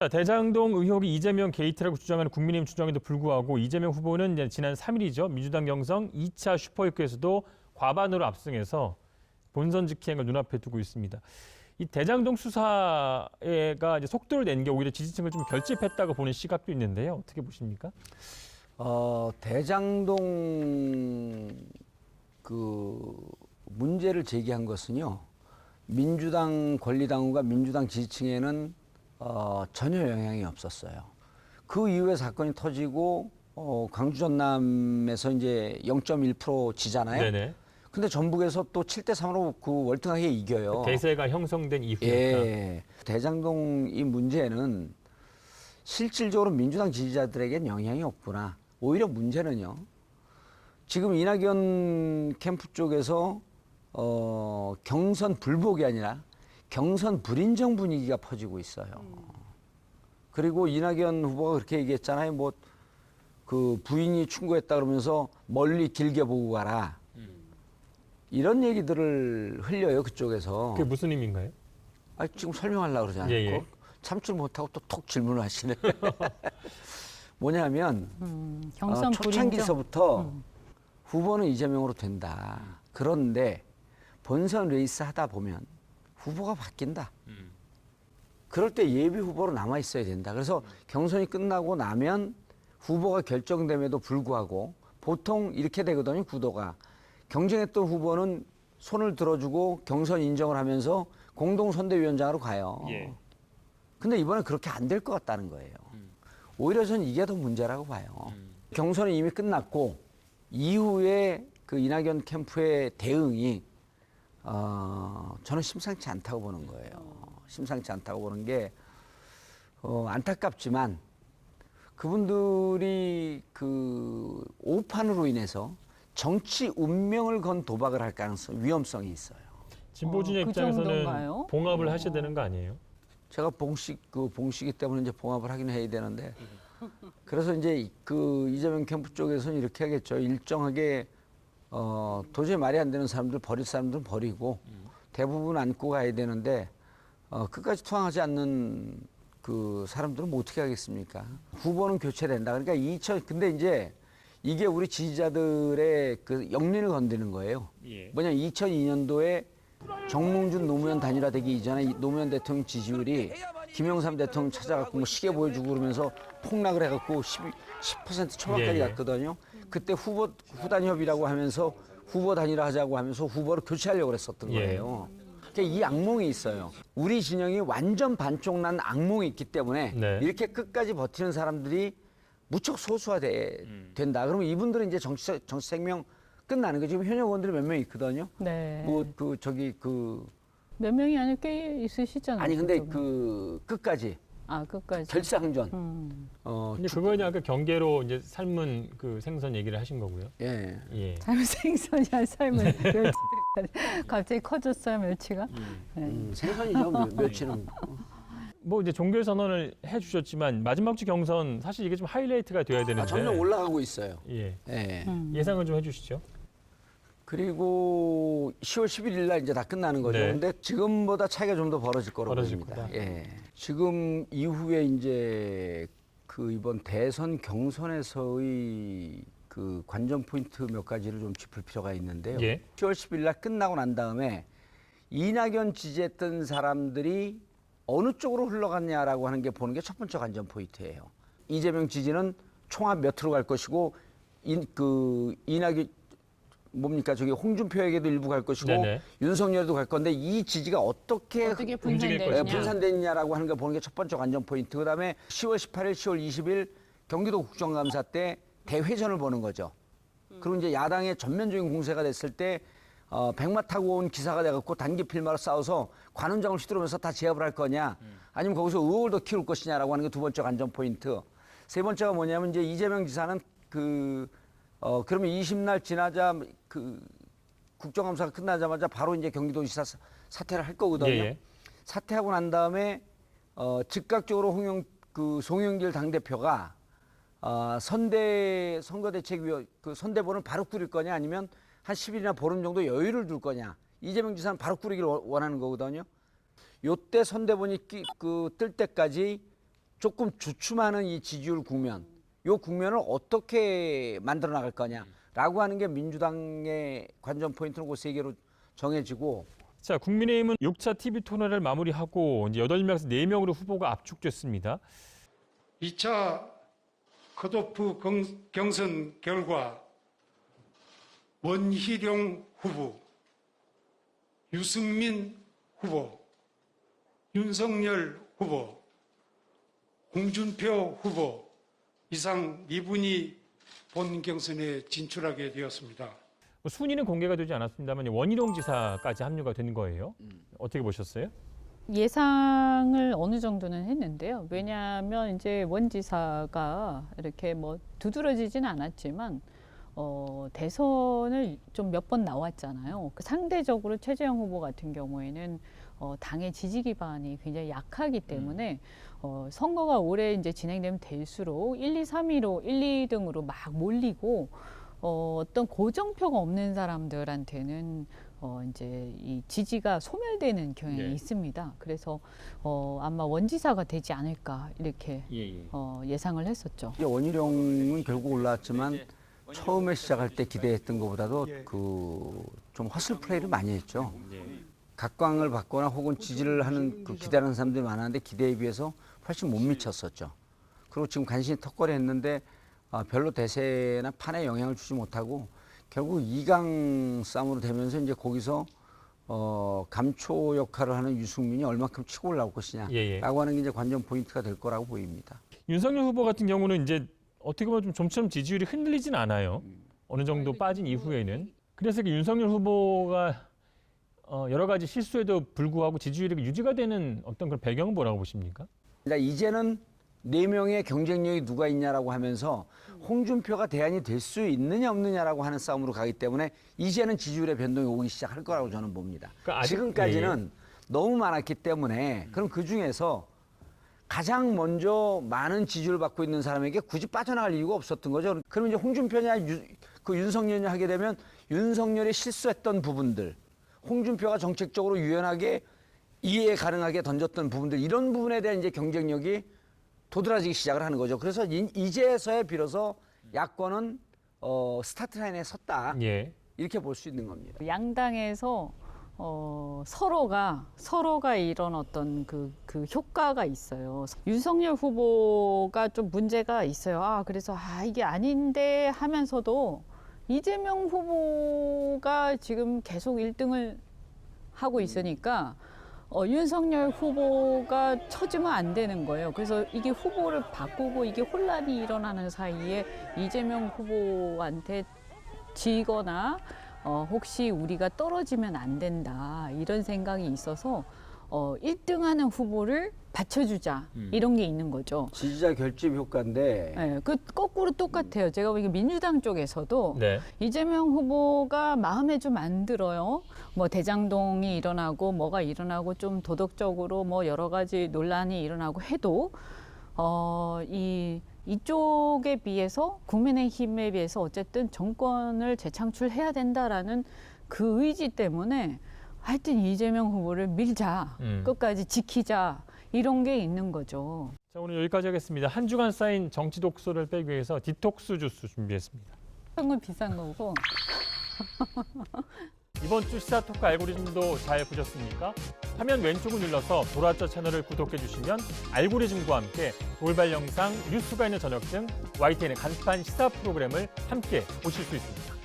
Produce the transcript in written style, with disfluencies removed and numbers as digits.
대장동 의혹이 이재명 게이트라고 주장하는 국민의힘 주장에도 불구하고 이재명 후보는 이제 지난 3일이죠. 민주당 경선 2차 슈퍼위크에서도 과반으로 압승해서 본선 직행을 눈앞에 두고 있습니다. 이 대장동 수사가 이제 속도를 낸 게 오히려 지지층을 좀 결집했다고 보는 시각도 있는데요. 어떻게 보십니까? 대장동 그 문제를 제기한 것은요. 민주당 권리당원과 민주당 지지층에는 전혀 영향이 없었어요. 그 이후에 사건이 터지고 광주 전남에서 이제 0.1% 지잖아요. 네네. 근데 전북에서 또 7대 3으로 그 월등하게 이겨요. 대세가 형성된 이후였다. 예. 대장동 이 문제는 실질적으로 민주당 지지자들에겐 영향이 없구나. 오히려 문제는요. 지금 이낙연 캠프 쪽에서 경선 불복이 아니라 경선 불인정 분위기가 퍼지고 있어요. 그리고 이낙연 후보가 그렇게 얘기했잖아요. 뭐 그 부인이 충고했다 그러면서 멀리 길게 보고 가라. 이런 얘기들을 흘려요, 그쪽에서. 그게 무슨 의미인가요? 지금 설명하려고 그러지 않고 예. 참지 못하고 또 톡 질문을 하시네. 뭐냐면 경선 초창기서부터 후보는 이재명으로 된다. 그런데 본선 레이스 하다 보면 후보가 바뀐다. 그럴 때 예비 후보로 남아 있어야 된다. 그래서 경선이 끝나고 나면 후보가 결정됨에도 불구하고 보통 이렇게 되거든요, 구도가. 경쟁했던 후보는 손을 들어주고 경선 인정을 하면서 공동선대위원장으로 가요. 예. 근데 이번엔 그렇게 안 될 것 같다는 거예요. 오히려 저는 이게 더 문제라고 봐요. 경선이 이미 끝났고 이후에 그 이낙연 캠프의 대응이 저는 심상치 않다고 보는 거예요. 심상치 않다고 보는 게 안타깝지만 그분들이 그 오판으로 인해서 정치 운명을 건 도박을 할 가능성, 위험성이 있어요. 진보진의 그 입장에서는 정도인가요? 봉합을 하셔야 되는 거 아니에요? 제가 봉시기 때문에 이제 봉합을 하긴 해야 되는데 그래서 이제 그 이재명 캠프 쪽에서는 이렇게 하겠죠. 일정하게 도저히 말이 안 되는 사람들 버릴 사람들은 버리고 대부분 안고 가야 되는데 끝까지 투항하지 않는 그 사람들은 뭐 어떻게 하겠습니까? 후보는 교체된다. 그러니까 근데 이제 이게 우리 지지자들의 그 영린을 건드는 거예요. 예. 뭐냐 2002년도에 정몽준 노무현 단일화되기 이전에 노무현 대통령 지지율이 김영삼 대통령 찾아갖고 뭐 시계 보여주고 그러면서 폭락을 해갖고 10% 초반까지 예. 갔거든요. 그때 후보 후단협이라고 하면서 후보 단일화하자고 하면서 후보를 교체하려고 그랬었던 예. 거예요. 그러니까 이 악몽이 있어요. 우리 진영이 완전 반쪽난 악몽이 있기 때문에 네. 이렇게 끝까지 버티는 사람들이 무척 된다. 그러면 이분들은 이제 정치 생명 끝나는 거죠. 지금 현역 의원들이 몇 명 있거든요. 네. 몇 몇 명이 아니라 꽤 있으시잖아요. 아니 근데 그쪽은. 끝까지 끝까지. 결상전. 근데 그거는 아까 경계로 이제 삶은 그 생선 얘기를 하신 거고요. 예. 예. 삶은 생선이 아니라 삶은 멸치. 갑자기 커졌어요, 멸치가. 생선이죠. 멸치는. 뭐 이제 종결 선언을 해주셨지만 마지막 주 경선 사실 이게 좀 하이라이트가 돼야 되는데. 점점 올라가고 있어요. 예. 예. 예상을 좀 해주시죠. 그리고 10월 11일 날 이제 다 끝나는 거죠. 네. 근데 지금보다 차이가 좀 더 벌어질 거라고 벌어질 봅니다. 거다. 예. 지금 이후에 이제 그 이번 대선 경선에서의 그 관전 포인트 몇 가지를 좀 짚을 필요가 있는데요. 예. 10월 10일 날 끝나고 난 다음에 이낙연 지지했던 사람들이 어느 쪽으로 흘러갔냐라고 하는 게 보는 게 첫 번째 관전 포인트예요. 이재명 지지는 총합 몇으로 갈 것이고 이낙연 뭡니까 저기 홍준표에게도 일부 갈 것이고 네네. 윤석열도 갈 건데 이 지지가 어떻게 분산되느냐. 분산됐냐라고 하는 걸 보는 게 첫 번째 관전 포인트. 그다음에 10월 18일, 10월 20일 경기도 국정감사 때 대회전을 보는 거죠. 그리고 이제 야당의 전면적인 공세가 됐을 때 백마 타고 온 기사가 돼갖고 단기 필마로 싸워서 관훈장을 휘두르면서 다 제압을 할 거냐, 아니면 거기서 의혹을 더 키울 것이냐라고 하는 게 두 번째 관전 포인트. 세 번째가 뭐냐면 이제 이재명 지사는 그러면 20날 지나자 그 국정감사가 끝나자마자 바로 이제 경기도지사 사퇴를 할 거거든요. 예. 사퇴하고 난 다음에 즉각적으로 송영길 당대표가 선거대책위원 선대본을 바로 꾸릴 거냐, 아니면 한 10일이나 보름 정도 여유를 둘 거냐. 이재명 지사는 바로 꾸리기를 원하는 거거든요. 요때 선대본이 뜰 때까지 조금 주춤하는 이 지지율 국면, 이 국면을 어떻게 만들어 나갈 거냐라고 하는 게 민주당의 관전 포인트는 그 세 개로 정해지고. 자, 국민의힘은 6차 TV 토론회를 마무리하고 이제 8명에서 4명으로 후보가 압축됐습니다. 2차 컷오프 경선 결과 원희룡 후보, 유승민 후보, 윤석열 후보, 홍준표 후보 이상 4분이 본 경선에 진출하게 되었습니다. 순위는 공개가 되지 않았습니다만 원희룡 지사까지 합류가 된 거예요. 어떻게 보셨어요? 예상을 어느 정도는 했는데요. 왜냐하면 이제 원 지사가 이렇게 뭐 두드러지진 않았지만 대선을 좀 몇 번 나왔잖아요. 상대적으로 최재형 후보 같은 경우에는 당의 지지 기반이 굉장히 약하기 때문에 선거가 올해 이제 진행되면 될수록 1, 2, 3위로 1, 2등으로 막 몰리고 어떤 고정표가 없는 사람들한테는 이제 이 지지가 소멸되는 경향이 예. 있습니다. 그래서 아마 원지사가 되지 않을까 이렇게 예상을 했었죠. 이제 원희룡은 결국 올라왔지만 처음에 시작할 때 기대했던 것보다도 그 좀 허슬 플레이를 많이 했죠. 각광을 받거나 혹은 지지를 하는 그 기대하는 사람들이 많았는데 기대에 비해서 훨씬 못 미쳤었죠. 그리고 지금 간신히 턱걸이 했는데 별로 대세나 판에 영향을 주지 못하고 결국 2강 싸움으로 되면서 이제 거기서 감초 역할을 하는 유승민이 얼마큼 치고 올라올 것이냐라고 하는 게 이제 관전 포인트가 될 거라고 보입니다. 윤석열 후보 같은 경우는 이제 어떻게 보면 좀처럼 지지율이 흔들리진 않아요. 어느 정도 빠진 이후에는. 그래서 윤석열 후보가 여러 가지 실수에도 불구하고 지지율이 유지가 되는 어떤 그런 배경은 뭐라고 보십니까? 그러니까 이제는 4명의 경쟁력이 누가 있냐라고 하면서 홍준표가 대안이 될 수 있느냐 없느냐라고 하는 싸움으로 가기 때문에 이제는 지지율의 변동이 오기 시작할 거라고 저는 봅니다. 그러니까 아직, 지금까지는 너무 많았기 때문에 그럼 그중에서 가장 먼저 많은 지지를 받고 있는 사람에게 굳이 빠져나갈 이유가 없었던 거죠. 그러면 이제 홍준표냐 윤석열이냐 하게 되면 윤석열이 실수했던 부분들, 홍준표가 정책적으로 유연하게 이해 가능하게 던졌던 부분들, 이런 부분에 대한 이제 경쟁력이 도드라지기 시작을 하는 거죠. 그래서 이제서야 비로소 야권은 스타트 라인에 섰다. 예. 이렇게 볼 수 있는 겁니다. 양당에서 서로가 이런 어떤 그 효과가 있어요. 윤석열 후보가 좀 문제가 있어요. 그래서 이게 아닌데 하면서도 이재명 후보가 지금 계속 1등을 하고 있으니까 윤석열 후보가 처지면 안 되는 거예요. 그래서 이게 후보를 바꾸고 이게 혼란이 일어나는 사이에 이재명 후보한테 지거나 혹시 우리가 떨어지면 안 된다 이런 생각이 있어서 1등하는 후보를 받쳐주자 이런 게 있는 거죠. 지지자 결집 효과인데 네, 그 거꾸로 똑같아요. 제가 보기엔 민주당 쪽에서도 네. 이재명 후보가 마음에 좀 안 들어요. 뭐 대장동이 일어나고 뭐가 일어나고 좀 도덕적으로 뭐 여러 가지 논란이 일어나고 해도 이쪽에 비해서 국민의힘에 비해서 어쨌든 정권을 재창출해야 된다라는 그 의지 때문에 하여튼 이재명 후보를 밀자, 끝까지 지키자 이런 게 있는 거죠. 자, 오늘 여기까지 하겠습니다. 한 주간 쌓인 정치 독소를 빼기 위해서 디톡스 주스 준비했습니다. 건 비싼 거고. 이번 주 시사토크 알고리즘도 잘 보셨습니까? 화면 왼쪽을 눌러서 보라자 채널을 구독해 주시면 알고리즘과 함께 돌발 영상, 뉴스가 있는 저녁 등 YTN의 간판 시사 프로그램을 함께 보실 수 있습니다.